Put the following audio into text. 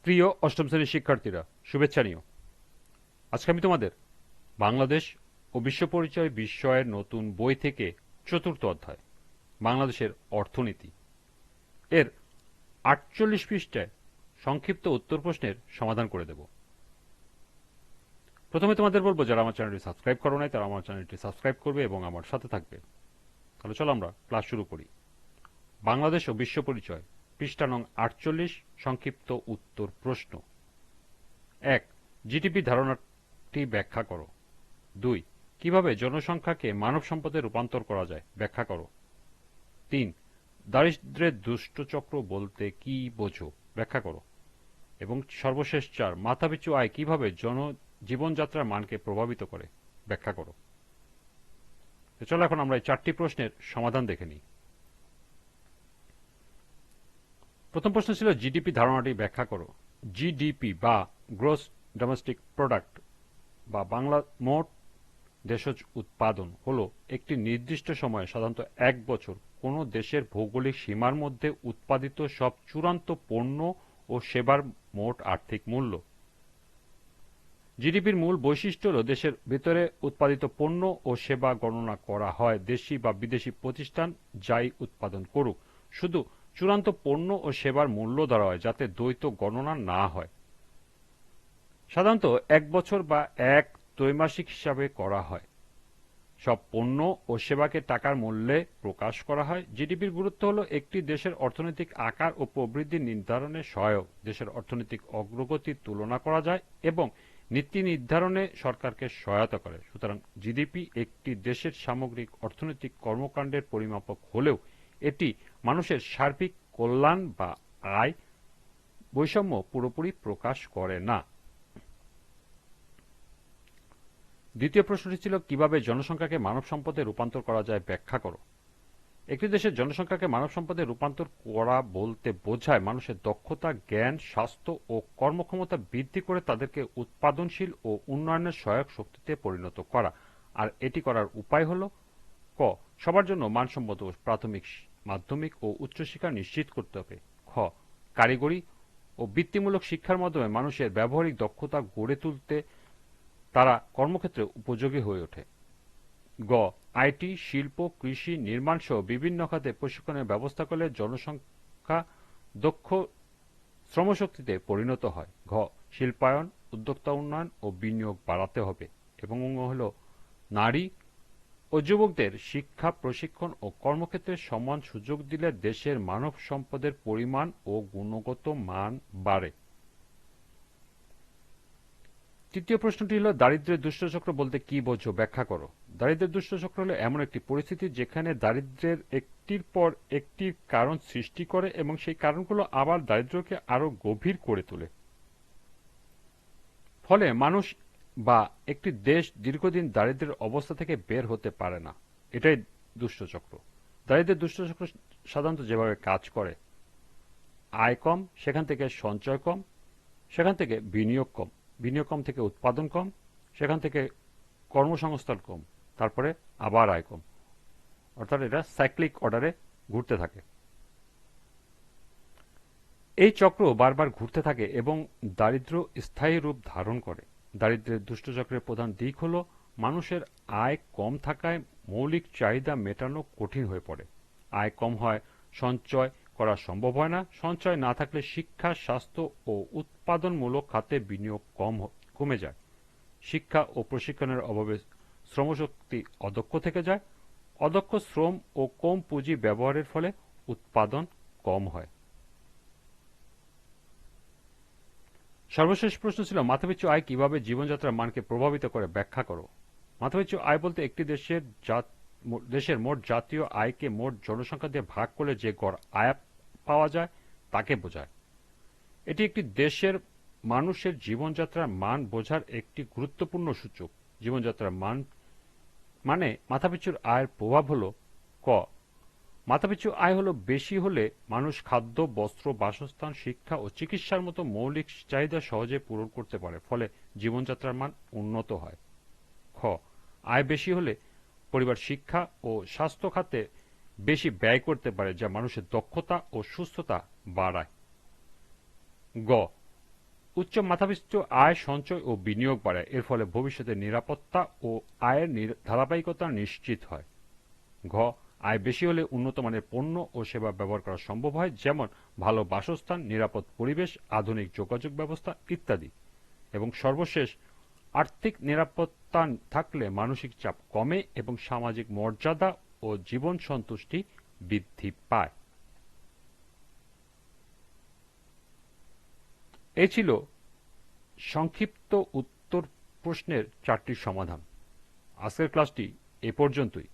প্রিয় অষ্টম শ্রেণীর শিক্ষার্থীরা, শুভেচ্ছা নিও। আজকে আমি তোমাদের বাংলাদেশ ও বিশ্ব পরিচয় বিষয়ের নতুন বই থেকে চতুর্থ অধ্যায় বাংলাদেশের অর্থনীতি এর ৪৮ পৃষ্ঠায় সংক্ষিপ্ত উত্তর প্রশ্নের সমাধান করে দেব। প্রথমে তোমাদের বলবো, যারা আমার চ্যানেলটি সাবস্ক্রাইব করো নাই তারা আমার চ্যানেলটি সাবস্ক্রাইব করবে এবং আমার সাথে থাকবে। তাহলে চলো আমরা ক্লাস শুরু করি। বাংলাদেশ ও বিশ্ব পরিচয়, পৃষ্ঠা নং ৪৮, সংক্ষিপ্ত উত্তর প্রশ্ন। ১. জিডিপি ধারণাটি ব্যাখ্যা করো। ২. কিভাবে জনসংখ্যাকে মানব সম্পদে রূপান্তর করা যায়, ব্যাখ্যা করো। ৩. দারিদ্র্যের দুষ্টচক্র বলতে কি বোঝো, ব্যাখ্যা করো। এবং সর্বশেষ ৪. মাথাপিছু আয় কিভাবে জীবনযাত্রার মানকে প্রভাবিত করে, ব্যাখ্যা করো। তো চলো এখন আমরা এই ৪টি প্রশ্নের সমাধান দেখে নিই। প্রথম প্রশ্ন ছিল জিডিপি ধারণাটি ব্যাখ্যা করো। জিডিপি বা গ্রস ডোমেস্টিক প্রোডাক্ট বা বাংলা মোট দেশজ উৎপাদন হলো একটি নির্দিষ্ট সময়ে, সাধারণত ১ বছর, কোনো দেশের ভৌগোলিক সীমার মধ্যে উৎপাদিত সব চূড়ান্ত পণ্য ও সেবার মোট আর্থিক মূল্য। জিডিপির মূল বৈশিষ্ট্য হল দেশের ভিতরে উৎপাদিত পণ্য ও সেবা গণনা করা হয় দেশি বা বিদেশি প্রতিষ্ঠান যাই উৎপাদন করুক, শুধু চূড়ান্ত পণ্য ও সেবার মূল্য ধরা হয়, যাতে দ্বৈত গণনা না হয়। সাধারণত ১ বছর বা এক ত্রৈমাসিক হিসাবে করা হয়। সব পণ্য ও সেবাকে টাকার মূল্যে প্রকাশ করা হয়। জিডিপির গুরুত্ব হল একটি দেশের অর্থনৈতিক আকার ও প্রবৃদ্ধি নির্ধারণে সহায়ক, দেশের অর্থনৈতিক অগ্রগতির তুলনা করা যায় এবং নীতি নির্ধারণে সরকারকে সহায়তা করে। সুতরাং জিডিপি একটি দেশের সামগ্রিক অর্থনৈতিক কর্মকাণ্ডের পরিমাপক হলেও এটি মানুষের সার্বিক কল্যাণ বা আয় বৈষম্য পুরোপুরি প্রকাশ করে না। দ্বিতীয় প্রশ্নটি ছিল কিভাবে জনসংখ্যাকে মানব সম্পদে রূপান্তর করা যায়, ব্যাখ্যা করো। একটি দেশের জনসংখ্যাকে মানব সম্পদে রূপান্তর করা বলতে বোঝায় মানুষের দক্ষতা, জ্ঞান, স্বাস্থ্য ও কর্মক্ষমতা বৃদ্ধি করে তাদেরকে উৎপাদনশীল ও উন্নয়নের সহায়ক শক্তিতে পরিণত করা। আর এটি করার উপায় হল: ক. সবার জন্য মানসম্মত প্রাথমিক, মাধ্যমিক ও উচ্চশিক্ষা নিশ্চিত করতে হবে। খ. কারিগরি ও বৃত্তিমূলক শিক্ষার মাধ্যমে মানুষের ব্যবহারিক দক্ষতা গড়ে তুলতে তারা কর্মক্ষেত্রে উপযোগী হয়ে ওঠে। গ. আইটি, শিল্প, কৃষি, নির্মাণ সহ বিভিন্ন খাতে প্রশিক্ষণের ব্যবস্থা করলে জনসংখ্যা দক্ষ শ্রমশক্তিতে পরিণত হয়। ঘ. শিল্পায়ন, উদ্যোক্তা উন্নয়ন ও বিনিয়োগ বাড়াতে হবে। এবং হল নারী ও যুবকদের শিক্ষা, প্রশিক্ষণ ও কর্মক্ষেত্রে সমান সুযোগ দিলে দেশের মানব সম্পদের পরিমাণ ও গুণগত মান বাড়ে। তৃতীয় প্রশ্নটি হল দারিদ্র্যের দুষ্টচক্র বলতে কি বোঝো, ব্যাখ্যা করো। দারিদ্র্যের দুষ্টচক্র হলো এমন একটি পরিস্থিতি যেখানে দারিদ্র্যের একটির পর একটি কারণ সৃষ্টি করে এবং সেই কারণগুলো আবার দারিদ্র্যকে আরো গভীর করে তোলে। ফলে মানুষ বা একটি দেশ দীর্ঘদিন দারিদ্র্যের অবস্থা থেকে বের হতে পারে না। এটাই দুষ্টচক্র। দারিদ্র্যের দুষ্টচক্র সাধারণত যেভাবে কাজ করে: আয় কম, সেখান থেকে সঞ্চয় কম, সেখান থেকে বিনিয়োগ কম, বিনিয়োগ কম থেকে উৎপাদন কম, সেখান থেকে কর্মসংস্থান কম, তারপরে আবার আয় কম। অর্থাৎ এটা সাইক্লিক অর্ডারে ঘুরতে থাকে। এই চক্র বারবার ঘুরতে থাকে এবং দারিদ্র্য স্থায়ী রূপ ধারণ করে। দারিদ্র্যের দুষ্টচক্রের প্রধান দিক হল মানুষের আয় কম থাকায় মৌলিক চাহিদা মেটানো কঠিন হয়ে পড়ে। আয় কম হয়, সঞ্চয় করা সম্ভব হয় না। সঞ্চয় না থাকলে শিক্ষা, স্বাস্থ্য ও উৎপাদনমূলক খাতে বিনিয়োগ কমে যায়। শিক্ষা ও প্রশিক্ষণের অভাবে শ্রমশক্তি অদক্ষ থেকে যায়। অদক্ষ শ্রম ও কম পুঁজি ব্যবহারের ফলে উৎপাদন কম হয়। সর্বশেষ প্রশ্ন ছিল মাথাপিছু আয় কিভাবে জীবনযাত্রার মানকে প্রভাবিত করে, ব্যাখ্যা করো। মাথাপিছু আয় বলতে একটি দেশের মোট জাতীয় আয়কে মোট জনসংখ্যা দিয়ে ভাগ করলে যে গড় আয় পাওয়া যায় তাকে বোঝায়। এটি একটি দেশের মানুষের জীবনযাত্রার মান বোঝার একটি গুরুত্বপূর্ণ সূচক। জীবনযাত্রার মান মানে মাথাপিছুর আয়ের প্রভাব হল: ক. মাথাপিছু আয় হল বেশি হলে মানুষ খাদ্য, বস্ত্র, বাসস্থান, শিক্ষা ও চিকিৎসার মতো মৌলিক চাহিদা সহজে পূরণ করতে পারে, ফলে জীবনযাত্রার মান উন্নত হয়। খ. আয় বেশি হলে পরিবার শিক্ষা ও স্বাস্থ্য খাতে বেশি ব্যয় করতে পারে, যা মানুষের দক্ষতা ও সুস্থতা বাড়ায়। গ. উচ্চ মাথাপিছু আয় সঞ্চয় ও বিনিয়োগ বাড়ায়। এর ফলে ভবিষ্যতে নিরাপত্তা ও আয়ের ধারাবাহিকতা নিশ্চিত হয়। ঘ, আয় বেশি হলে উন্নত মানের পণ্য ও সেবা ব্যবহার করা সম্ভব হয়, যেমন ভালো বাসস্থান, নিরাপদ পরিবেশ, আধুনিক যোগাযোগ ব্যবস্থা ইত্যাদি। এবং সর্বশেষ, আর্থিক নিরাপত্তা থাকলে মানসিক চাপ কমে এবং সামাজিক মর্যাদা ও জীবন সন্তুষ্টি বৃদ্ধি পায়। এই ছিল সংক্ষিপ্ত উত্তর প্রশ্নের 4টি সমাধান। আজকের ক্লাসটি এ পর্যন্তই।